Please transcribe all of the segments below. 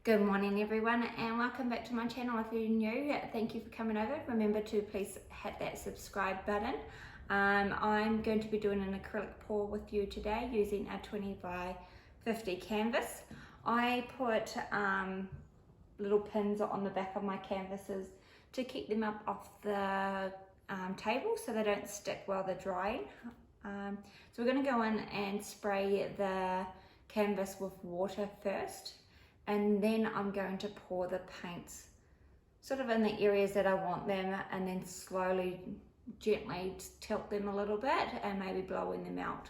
Good morning everyone, and welcome back to my channel. If you're new, thank you for coming over. Remember to please hit that subscribe button. I'm going to be doing an acrylic pour with you today using a 20 by 50 canvas. I put little pins on the back of my canvases to keep them up off the table so they don't stick while they're drying. So we're going to go in and spray the canvas with water first, and then I'm going to pour the paints sort of in the areas that I want them, and then slowly, gently tilt them a little bit and maybe blowing them out.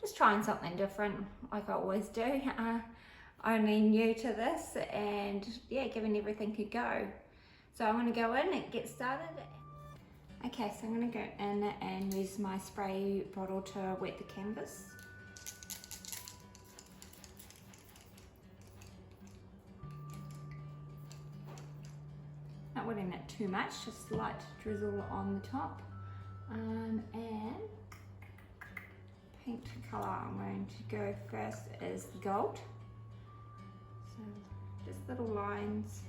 Just trying something different like I always do. Only new to this, and yeah, giving everything a go. So I'm going to go in and get started. Okay, so I'm going to go in and use my spray bottle to wet the canvas. Not wetting it too much, just slight drizzle on the top. And paint colour I'm going to go first is gold. So just little lines.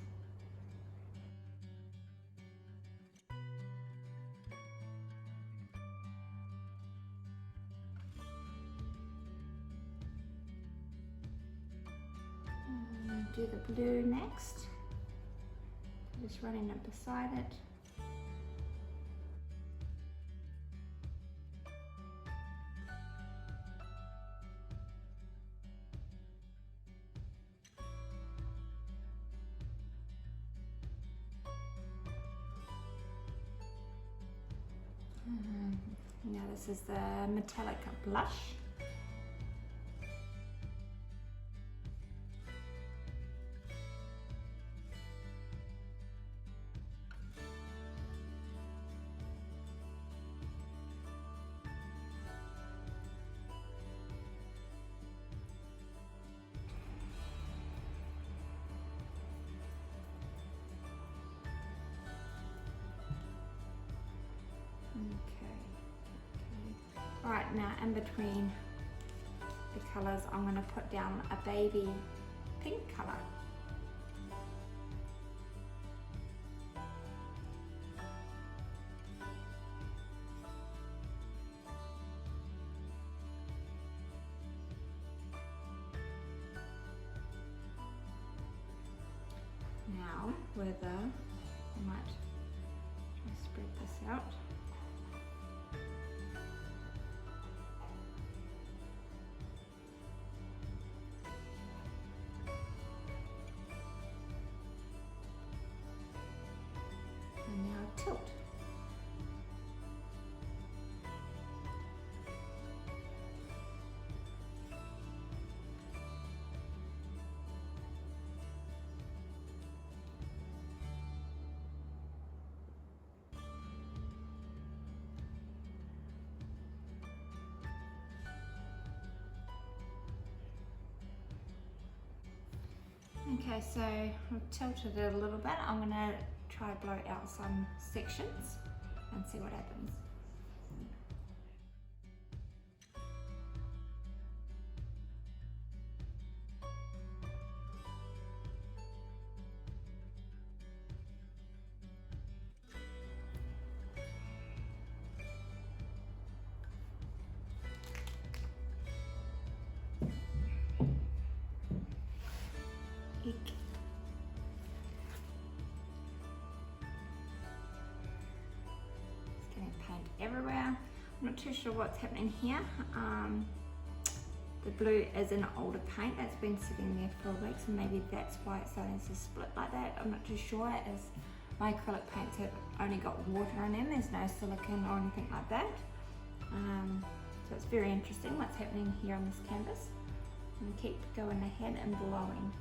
Do the blue next. Just running it beside it. Now this is the metallic blush. Alright, now in between the colours I'm going to put down a baby pink colour. Now with I might try to spread this out. And now tilt. Okay, so I've tilted it a little bit. I'm going to try to blow out some sections and see what happens. Paint everywhere. I'm not too sure what's happening here. The blue is an older paint that's been sitting there for a week, so maybe that's why it's starting to split like that. I'm not too sure, as my acrylic paints have only got water in them. There's no silicone or anything like that. So it's very interesting what's happening here on this canvas. I'm going to keep going ahead and blowing.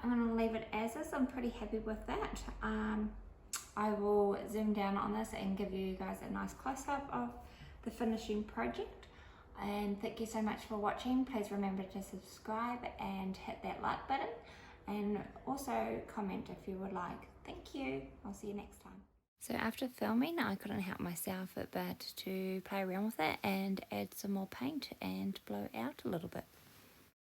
I'm going to leave it as is. I'm pretty happy with that. I will zoom down on this and give you guys a nice close-up of the finishing project. And thank you so much for watching. Please remember to subscribe and hit that like button, and also comment if you would like. Thank you. I'll see you next time. So after filming, I couldn't help myself but to play around with it and add some more paint and blow it out a little bit.